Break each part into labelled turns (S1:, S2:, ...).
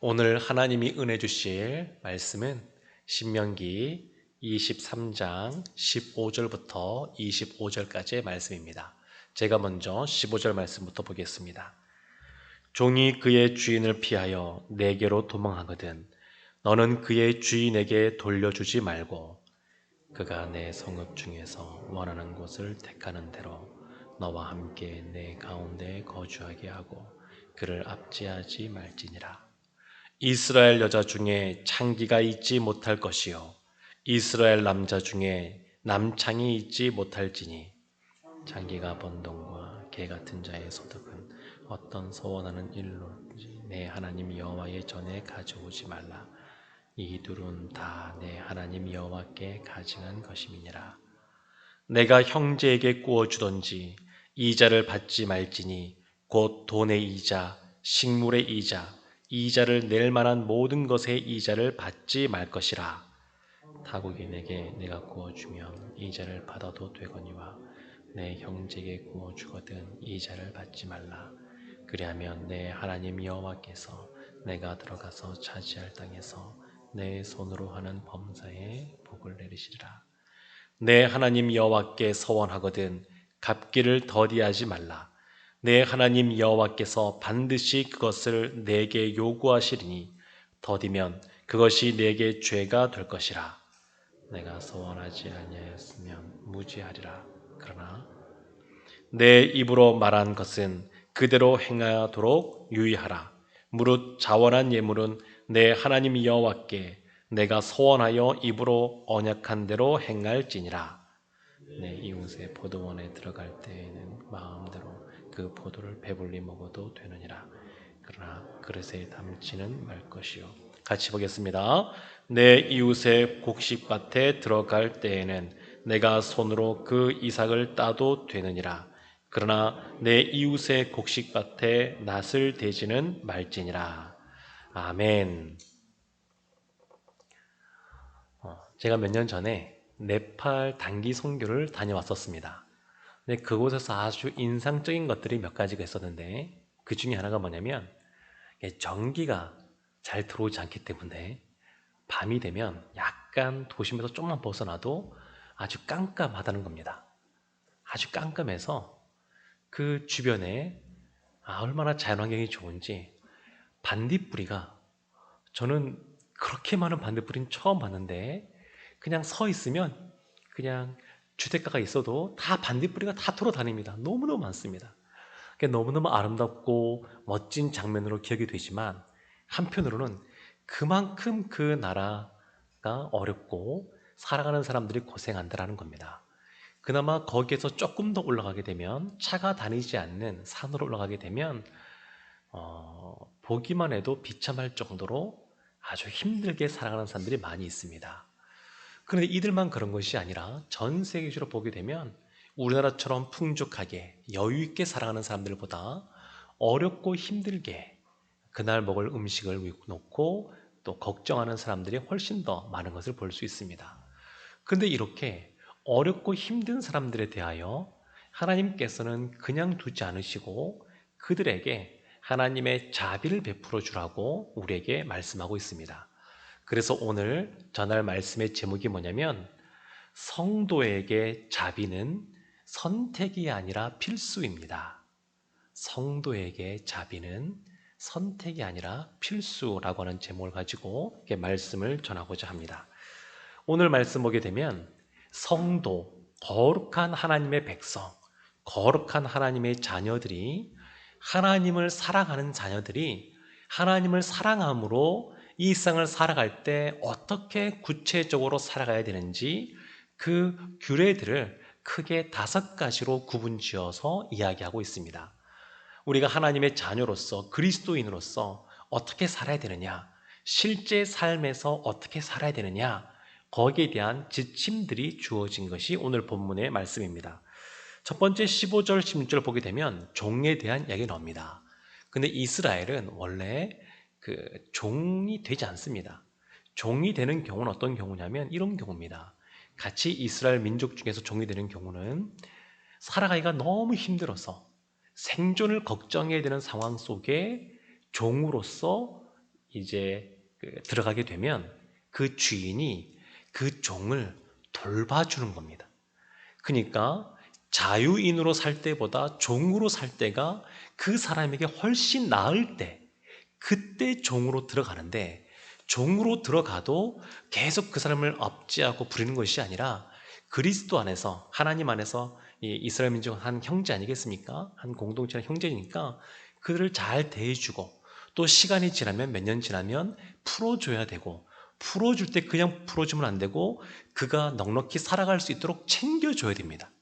S1: 오늘 하나님이 은혜 주실 말씀은 신명기 23장 15절부터 25절까지의 말씀입니다. 제가 먼저 15절 말씀부터 보겠습니다. 종이 그의 주인을 피하여 내게로 도망하거든 너는 그의 주인에게 돌려주지 말고 그가 내 성읍 중에서 원하는 곳을 택하는 대로 너와 함께 내 가운데 거주하게 하고 그를 압제하지 말지니라. 이스라엘 여자 중에 창기가 있지 못할 것이요 이스라엘 남자 중에 남창이 있지 못할지니 창기가 번 돈과 개 같은 자의 소득은 어떤 소원하는 일로든지 내 하나님 여호와의 전에 가져오지 말라. 이 둘은 다 내 하나님 여호와께 가증한 것임이니라. 내가 형제에게 구워 주던지 이자를 받지 말지니 곧 돈의 이자, 식물의 이자, 이자를 낼 만한 모든 것의 이자를 받지 말 것이라. 타국인에게 내가 구워주면 이자를 받아도 되거니와 내 형제에게 구워주거든 이자를 받지 말라. 그리하면 내 하나님 여호와께서 내가 들어가서 차지할 땅에서 내 손으로 하는 범사에 복을 내리시리라. 내 하나님 여호와께 서원하거든 갚기를 더디하지 말라. 내 하나님 여호와께서 반드시 그것을 내게 요구하시리니 더디면 그것이 내게 죄가 될 것이라. 내가 서원하지 아니하였으면 무지하리라. 그러나 내 입으로 말한 것은 그대로 행하도록 유의하라. 무릇 자원한 예물은 내 하나님 여호와께 내가 서원하여 입으로 언약한 대로 행할지니라. 내 이웃의 포도원에 들어갈 때에는 마음대로 그 포도를 배불리 먹어도 되느니라. 그러나 그릇에 담지는 말 것이요. 같이 보겠습니다. 내 이웃의 곡식밭에 들어갈 때에는 내가 손으로 그 이삭을 따도 되느니라. 그러나 내 이웃의 곡식밭에 낫을 대지는 말지니라. 아멘. 제가 몇 년 전에 네팔 단기 선교를 다녀왔었습니다. 근데 그곳에서 아주 인상적인 것들이 몇 가지가 있었는데 그 중에 하나가 뭐냐면 전기가 잘 들어오지 않기 때문에 밤이 되면 약간 도심에서 좀만 벗어나도 아주 깜깜하다는 겁니다. 아주 깜깜해서 그 주변에 얼마나 자연환경이 좋은지 반딧불이가 저는 그렇게 많은 반딧불이는 처음 봤는데 그냥 서 있으면 그냥 주택가가 있어도 다 반딧불이가 다 돌아다닙니다. 너무너무 많습니다. 너무너무 아름답고 멋진 장면으로 기억이 되지만 한편으로는 그만큼 그 나라가 어렵고 살아가는 사람들이 고생한다라는 겁니다. 그나마 거기에서 조금 더 올라가게 되면 차가 다니지 않는 산으로 올라가게 되면 보기만 해도 비참할 정도로 아주 힘들게 살아가는 사람들이 많이 있습니다. 그런데 이들만 그런 것이 아니라 전 세계적으로 보게 되면 우리나라처럼 풍족하게 여유 있게 살아가는 사람들보다 어렵고 힘들게 그날 먹을 음식을 놓고 또 걱정하는 사람들이 훨씬 더 많은 것을 볼 수 있습니다. 그런데 이렇게 어렵고 힘든 사람들에 대하여 하나님께서는 그냥 두지 않으시고 그들에게 하나님의 자비를 베풀어 주라고 우리에게 말씀하고 있습니다. 그래서 오늘 전할 말씀의 제목이 뭐냐면 성도에게 자비는 선택이 아니라 필수입니다. 성도에게 자비는 선택이 아니라 필수라고 하는 제목을 가지고 말씀을 전하고자 합니다. 오늘 말씀 보게 되면 성도, 거룩한 하나님의 백성, 거룩한 하나님의 자녀들이 하나님을 사랑하는 자녀들이 하나님을 사랑함으로 이 세상을 살아갈 때 어떻게 구체적으로 살아가야 되는지 그 규례들을 크게 5가지로 구분지어서 이야기하고 있습니다. 우리가 하나님의 자녀로서 그리스도인으로서 어떻게 살아야 되느냐, 실제 삶에서 어떻게 살아야 되느냐, 거기에 대한 지침들이 주어진 것이 오늘 본문의 말씀입니다. 첫 번째 15절, 16절 보게 되면 종에 대한 이야기가 나옵니다. 근데 이스라엘은 원래 종이 되지 않습니다. 종이 되는 경우는 어떤 경우냐면 이런 경우입니다. 같이 이스라엘 민족 중에서 종이 되는 경우는 살아가기가 너무 힘들어서 생존을 걱정해야 되는 상황 속에 종으로서 이제 들어가게 되면 그 주인이 그 종을 돌봐주는 겁니다. 그러니까 자유인으로 살 때보다 종으로 살 때가 그 사람에게 훨씬 나을 때, 그때 종으로 들어가는데, 종으로 들어가도 계속 그 사람을 압제하고 부리는 것이 아니라 그리스도 안에서, 하나님 안에서 이 이스라엘 민족은 한 형제 아니겠습니까? 한 공동체의 형제니까 그들을 잘 대해주고, 또 시간이 지나면, 몇 년 지나면 풀어줘야 되고, 풀어줄 때 그냥 풀어주면 안 되고 그가 넉넉히 살아갈 수 있도록 챙겨줘야 됩니다.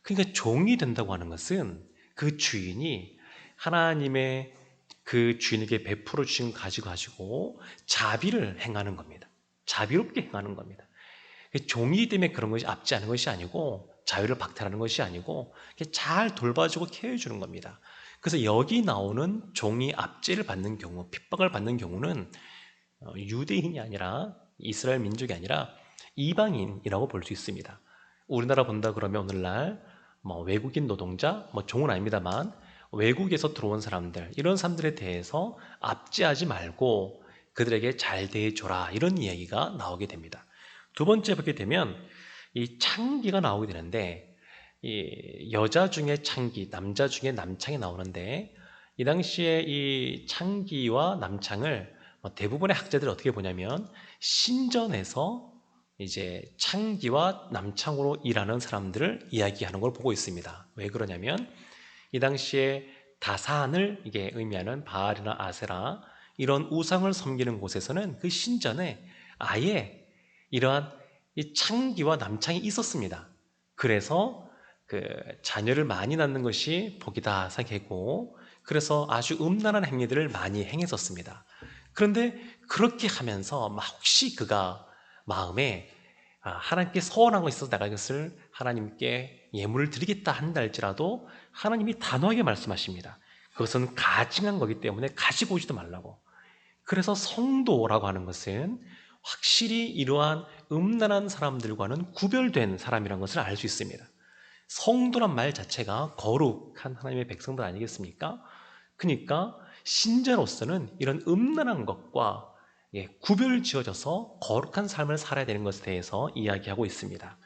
S1: 그러니까 종이 된다고 하는 것은 그 주인이 하나님의 그 주인에게 베풀어 주신 거 가지고 자비를 행하는 겁니다. 자비롭게 행하는 겁니다. 종이 때문에 그런 것이 압제하는 것이 아니고, 자유를 박탈하는 것이 아니고 잘 돌봐주고 케어해주는 겁니다. 그래서 여기 나오는 종이 압제를 받는 경우, 핍박을 받는 경우는 유대인이 아니라, 이스라엘 민족이 아니라 이방인이라고 볼 수 있습니다. 우리나라 본다 그러면 오늘날 외국인 노동자, 종은 아닙니다만 외국에서 들어온 사람들, 이런 사람들에 대해서 압제하지 말고 그들에게 잘 대해줘라, 이런 이야기가 나오게 됩니다. 두 번째 보게 되면 이 창기가 나오게 되는데, 이 여자 중에 창기, 남자 중에 남창이 나오는데, 이 당시에 이 창기와 남창을 대부분의 학자들이 어떻게 보냐면 신전에서 이제 창기와 남창으로 일하는 사람들을 이야기하는 걸 보고 있습니다. 왜 그러냐면 이 당시에 다산을 이게 의미하는 바알이나 아세라, 이런 우상을 섬기는 곳에서는 그 신전에 아예 이러한 이 창기와 남창이 있었습니다. 그래서 그 자녀를 많이 낳는 것이 복이다 생각했고, 그래서 아주 음란한 행위들을 많이 행했었습니다. 그런데 그렇게 하면서 혹시 그가 마음에 하나님께 서원한 것이 있어서 내가 이것을 하나님께 예물을 드리겠다 한다 할지라도 하나님이 단호하게 말씀하십니다. 그것은 가증한 거기 때문에 가지고 오지도 말라고. 그래서 성도라고 하는 것은 확실히 이러한 음란한 사람들과는 구별된 사람이라는 것을 알 수 있습니다. 성도란 말 자체가 거룩한 하나님의 백성들 아니겠습니까? 그러니까 신자로서는 이런 음란한 것과 구별 지어져서 거룩한 삶을 살아야 되는 것에 대해서 이야기하고 있습니다.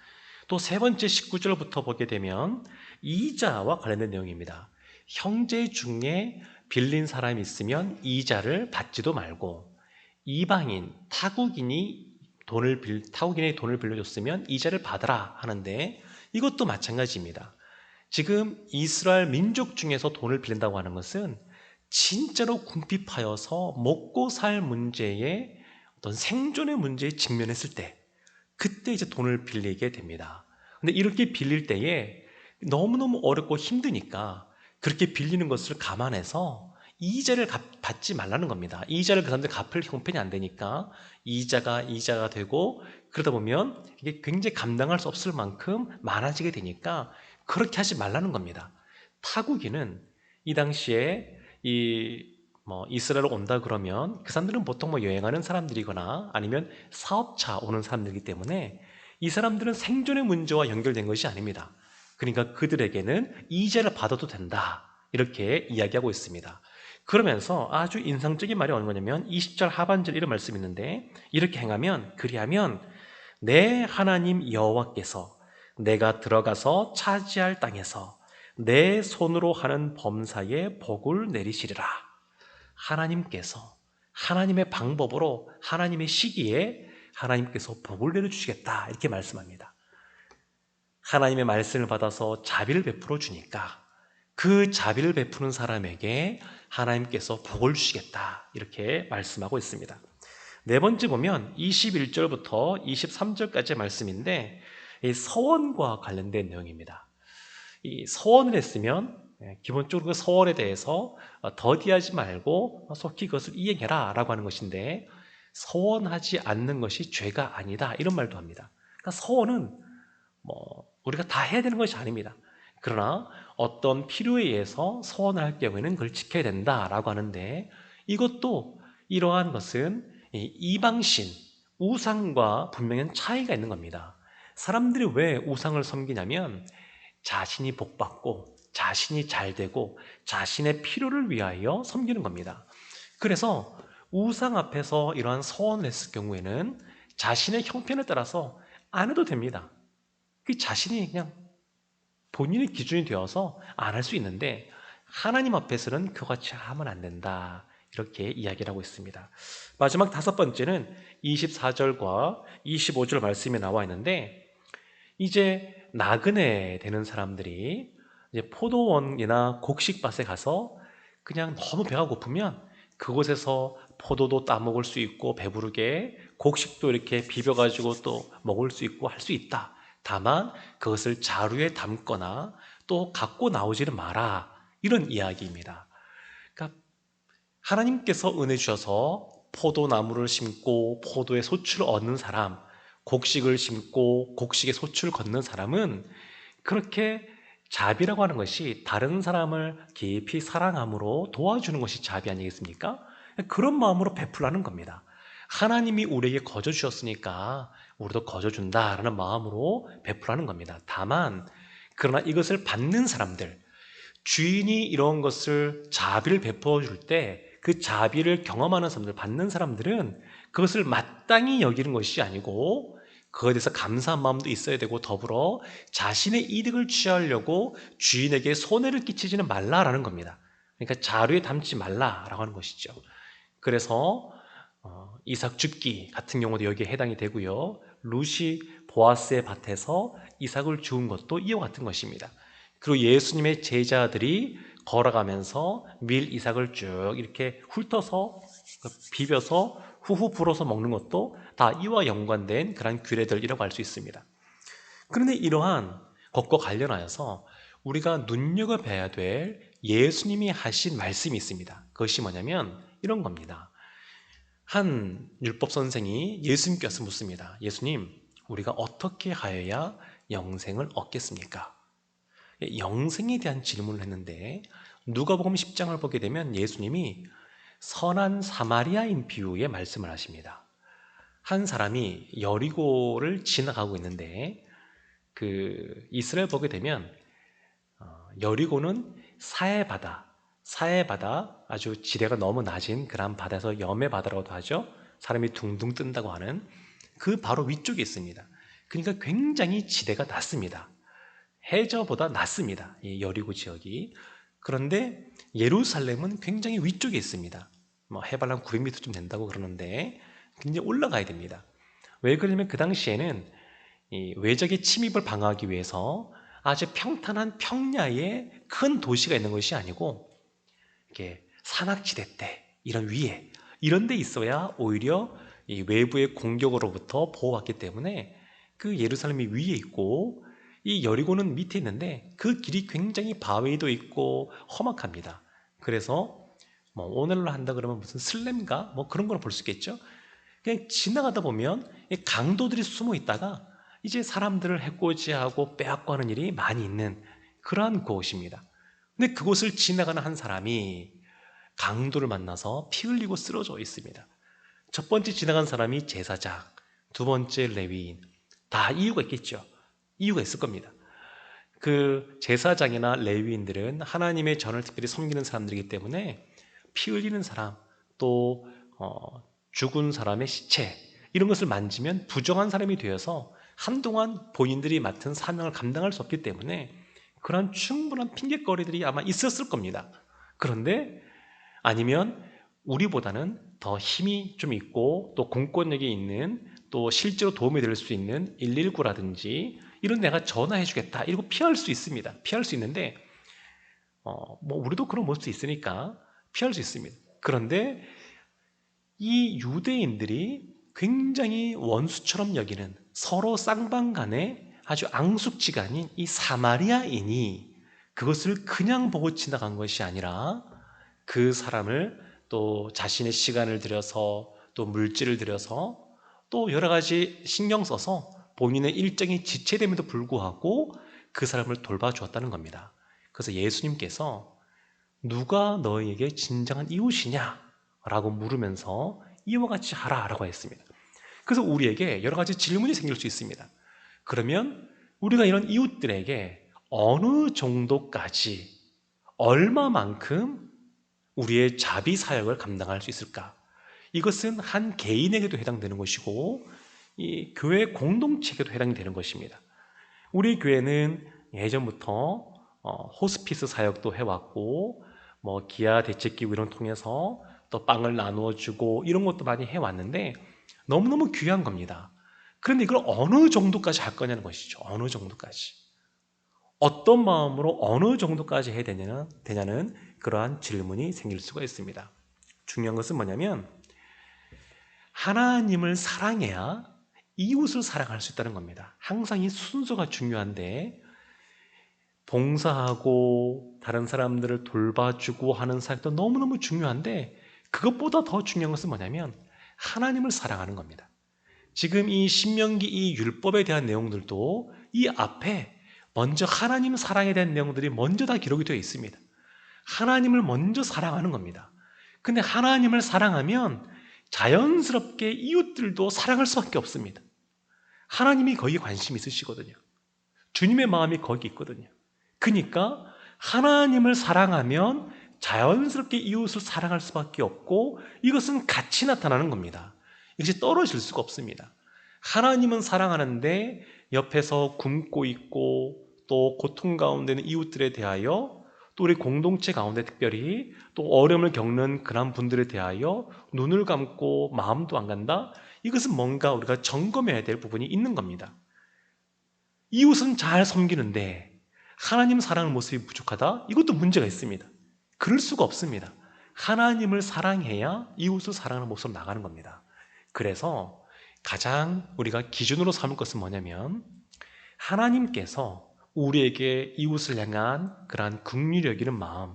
S1: 또 세 번째 19절부터 보게 되면 이자와 관련된 내용입니다. 형제 중에 빌린 사람이 있으면 이자를 받지도 말고, 이방인, 타국인이 타국인의 돈을 빌려줬으면 이자를 받으라 하는데, 이것도 마찬가지입니다. 지금 이스라엘 민족 중에서 돈을 빌린다고 하는 것은 진짜로 궁핍하여서 먹고 살 문제에, 어떤 생존의 문제에 직면했을 때, 그때 이제 돈을 빌리게 됩니다. 근데 이렇게 빌릴 때에 너무너무 어렵고 힘드니까 그렇게 빌리는 것을 감안해서 이자를 받지 말라는 겁니다. 이자를 그 사람들 갚을 형편이 안 되니까 이자가 되고, 그러다 보면 이게 굉장히 감당할 수 없을 만큼 많아지게 되니까 그렇게 하지 말라는 겁니다. 타국인은 이 당시에 이스라엘로 온다 그러면 그 사람들은 보통 여행하는 사람들이거나 아니면 사업차 오는 사람들이기 때문에 이 사람들은 생존의 문제와 연결된 것이 아닙니다. 그러니까 그들에게는 이자를 받아도 된다, 이렇게 이야기하고 있습니다. 그러면서 아주 인상적인 말이 어느 거냐면 20절 하반절 이런 말씀이 있는데, 이렇게 행하면, 그리하면 내 하나님 여호와께서 내가 들어가서 차지할 땅에서 내 손으로 하는 범사에 복을 내리시리라. 하나님께서 하나님의 방법으로, 하나님의 시기에 하나님께서 복을 내려주시겠다, 이렇게 말씀합니다. 하나님의 말씀을 받아서 자비를 베풀어 주니까 그 자비를 베푸는 사람에게 하나님께서 복을 주시겠다, 이렇게 말씀하고 있습니다. 네 번째 보면 21절부터 23절까지의 말씀인데, 이 서원과 관련된 내용입니다. 이 서원을 했으면 기본적으로 그 서원에 대해서 더디하지 말고 속히 그것을 이행해라 라고 하는 것인데, 서원하지 않는 것이 죄가 아니다, 이런 말도 합니다. 그러니까 서원은 우리가 다 해야 되는 것이 아닙니다. 그러나 어떤 필요에 의해서 서원을 할 경우에는 그걸 지켜야 된다라고 하는데, 이것도 이러한 것은 이방신, 우상과 분명한 차이가 있는 겁니다. 사람들이 왜 우상을 섬기냐면 자신이 복받고 자신이 잘되고 자신의 필요를 위하여 섬기는 겁니다. 그래서 우상 앞에서 이러한 서원을 했을 경우에는 자신의 형편에 따라서 안 해도 됩니다. 그 자신이 그냥 본인의 기준이 되어서 안 할 수 있는데 하나님 앞에서는 그같이 하면 안 된다. 이렇게 이야기를 하고 있습니다. 마지막 다섯 번째는 24절과 25절 말씀이 나와 있는데 이제 나그네 되는 사람들이 이제 포도원이나 곡식밭에 가서 그냥 너무 배가 고프면 그곳에서 포도도 따먹을 수 있고 배부르게 곡식도 이렇게 비벼가지고 또 먹을 수 있고 할 수 있다. 다만 그것을 자루에 담거나 또 갖고 나오지는 마라. 이런 이야기입니다. 그러니까 하나님께서 은혜 주셔서 포도나무를 심고 포도의 소출을 얻는 사람, 곡식을 심고 곡식의 소출을 걷는 사람은 그렇게 자비라고 하는 것이 다른 사람을 깊이 사랑함으로 도와주는 것이 자비 아니겠습니까? 그런 마음으로 베풀라는 겁니다. 하나님이 우리에게 거저 주셨으니까 우리도 거저 준다라는 마음으로 베풀라는 겁니다. 다만 그러나 이것을 받는 사람들, 주인이 이런 것을 자비를 베풀어 줄 때 그 자비를 경험하는 사람들, 받는 사람들은 그것을 마땅히 여기는 것이 아니고 그것에 대해서 감사한 마음도 있어야 되고 더불어 자신의 이득을 취하려고 주인에게 손해를 끼치지는 말라라는 겁니다. 그러니까 자루에 담지 말라라고 하는 것이죠. 그래서 이삭 죽기 같은 경우도 여기에 해당이 되고요. 룻이 보아스의 밭에서 이삭을 주운 것도 이와 같은 것입니다. 그리고 예수님의 제자들이 걸어가면서 밀 이삭을 쭉 이렇게 훑어서 비벼서 후후 불어서 먹는 것도 다 이와 연관된 그런 규례들이라고 할 수 있습니다. 그런데 이러한 것과 관련하여서 우리가 눈여겨봐야 될 예수님이 하신 말씀이 있습니다. 그것이 뭐냐면 이런 겁니다. 한 율법 선생이 예수님께서 묻습니다. 예수님, 우리가 어떻게 하여야 영생을 얻겠습니까? 영생에 대한 질문을 했는데 누가복음 10장을 보게 되면 예수님이 선한 사마리아인 비유의 말씀을 하십니다. 한 사람이 여리고를 지나가고 있는데 그 이스라엘 보게 되면 여리고는 사해 바다 아주 지대가 너무 낮은 그런 바다에서 염의 바다라고도 하죠. 사람이 둥둥 뜬다고 하는 그 바로 위쪽에 있습니다. 그러니까 굉장히 지대가 낮습니다. 해저보다 낮습니다. 이 여리고 지역이. 그런데 예루살렘은 굉장히 위쪽에 있습니다. 뭐 해발 한 900m쯤 된다고 그러는데 굉장히 올라가야 됩니다. 왜 그러냐면 그 당시에는 이 외적의 침입을 방어하기 위해서 아주 평탄한 평야에 큰 도시가 있는 것이 아니고 이렇게 산악지대 때 이런 위에 이런 데 있어야 오히려 이 외부의 공격으로부터 보호받기 때문에 그 예루살렘이 위에 있고 이 여리고는 밑에 있는데 그 길이 굉장히 바위도 있고 험악합니다. 그래서 뭐 오늘로 한다 그러면 무슨 슬램가 뭐 그런 걸 볼 수 있겠죠. 그냥 지나가다 보면 강도들이 숨어 있다가 이제 사람들을 해코지하고 빼앗고 하는 일이 많이 있는 그러한 곳입니다. 근데 그곳을 지나가는 한 사람이 강도를 만나서 피 흘리고 쓰러져 있습니다. 첫 번째 지나간 사람이 제사장, 두 번째 레위인. 다 이유가 있겠죠. 이유가 있을 겁니다. 그 제사장이나 레위인들은 하나님의 전을 특별히 섬기는 사람들이기 때문에 피 흘리는 사람, 또 죽은 사람의 시체 이런 것을 만지면 부정한 사람이 되어서 한동안 본인들이 맡은 사명을 감당할 수 없기 때문에 그런 충분한 핑계거리들이 아마 있었을 겁니다. 그런데 아니면 우리보다는 더 힘이 좀 있고 또 공권력이 있는 또 실제로 도움이 될 수 있는 119라든지 이런 내가 전화해 주겠다 이러고 피할 수 있습니다. 피할 수 있는데 뭐 우리도 그런 모습이 있으니까 피할 수 있습니다. 그런데 이 유대인들이 굉장히 원수처럼 여기는 서로 쌍방간에 아주 앙숙지간인 이 사마리아인이 그것을 그냥 보고 지나간 것이 아니라 그 사람을 또 자신의 시간을 들여서 또 물질을 들여서 또 여러 가지 신경 써서 본인의 일정이 지체됨에도 불구하고 그 사람을 돌봐주었다는 겁니다. 그래서 예수님께서 누가 너에게 진정한 이웃이냐? 라고 물으면서 이와 같이 하라 라고 했습니다. 그래서 우리에게 여러 가지 질문이 생길 수 있습니다. 그러면 우리가 이런 이웃들에게 어느 정도까지 얼마만큼 우리의 자비 사역을 감당할 수 있을까? 이것은 한 개인에게도 해당되는 것이고 이 교회 공동체에게도 해당이 되는 것입니다. 우리 교회는 예전부터 호스피스 사역도 해왔고 기아 대책기구 이런 통해서 또 빵을 나누어 주고 이런 것도 많이 해왔는데 너무너무 귀한 겁니다. 그런데 이걸 어느 정도까지 할 거냐는 것이죠. 어느 정도까지. 어떤 마음으로 어느 정도까지 해야 되냐는 그러한 질문이 생길 수가 있습니다. 중요한 것은 뭐냐면 하나님을 사랑해야 이웃을 사랑할 수 있다는 겁니다. 항상 이 순서가 중요한데 봉사하고 다른 사람들을 돌봐주고 하는 사역도 너무너무 중요한데 그것보다 더 중요한 것은 뭐냐면 하나님을 사랑하는 겁니다. 지금 이 신명기 이 율법에 대한 내용들도 이 앞에 먼저 하나님 사랑에 대한 내용들이 먼저 다 기록이 되어 있습니다. 하나님을 먼저 사랑하는 겁니다. 근데 하나님을 사랑하면 자연스럽게 이웃들도 사랑할 수밖에 없습니다. 하나님이 거기에 관심이 있으시거든요. 주님의 마음이 거기 있거든요. 그러니까 하나님을 사랑하면 자연스럽게 이웃을 사랑할 수밖에 없고 이것은 같이 나타나는 겁니다. 이것이 떨어질 수가 없습니다. 하나님은 사랑하는데 옆에서 굶고 있고 또 고통 가운데 있는 이웃들에 대하여 또 우리 공동체 가운데 특별히 또 어려움을 겪는 그런 분들에 대하여 눈을 감고 마음도 안 간다? 이것은 뭔가 우리가 점검해야 될 부분이 있는 겁니다. 이웃은 잘 섬기는데 하나님 사랑하는 모습이 부족하다? 이것도 문제가 있습니다. 그럴 수가 없습니다. 하나님을 사랑해야 이웃을 사랑하는 모습으로 나가는 겁니다. 그래서 가장 우리가 기준으로 삼을 것은 뭐냐면 하나님께서 우리에게 이웃을 향한 그러한 긍휼히 여기는 마음,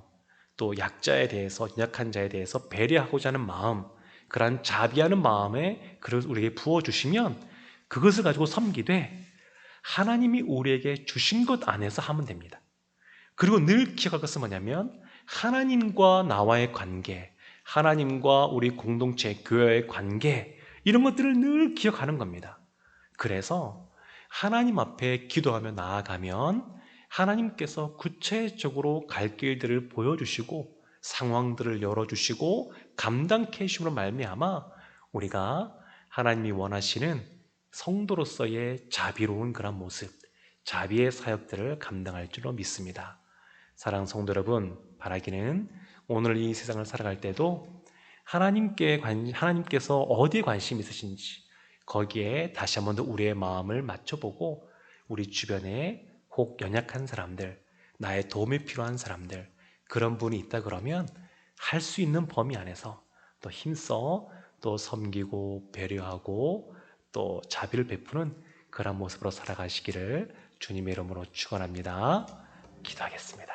S1: 또 약자에 대해서, 연약한 자에 대해서 배려하고자 하는 마음, 그러한 자비하는 마음에 그것을 우리에게 부어주시면 그것을 가지고 섬기되 하나님이 우리에게 주신 것 안에서 하면 됩니다. 그리고 늘 기억할 것은 뭐냐면 하나님과 나와의 관계, 하나님과 우리 공동체, 교회의 관계 이런 것들을 늘 기억하는 겁니다. 그래서 하나님 앞에 기도하며 나아가면 하나님께서 구체적으로 갈 길들을 보여주시고 상황들을 열어주시고 감당케 해주심으로 말미암아 우리가 하나님이 원하시는 성도로서의 자비로운 그런 모습, 자비의 사역들을 감당할 줄로 믿습니다. 사랑하는 성도 여러분, 바라기는 오늘 이 세상을 살아갈 때도 하나님께서 어디에 관심이 있으신지 거기에 다시 한번 더 우리의 마음을 맞춰보고 우리 주변에 혹 연약한 사람들, 나의 도움이 필요한 사람들 그런 분이 있다 그러면 할 수 있는 범위 안에서 또 힘써 또 섬기고 배려하고 또 자비를 베푸는 그런 모습으로 살아가시기를 주님의 이름으로 축원합니다. 기도하겠습니다.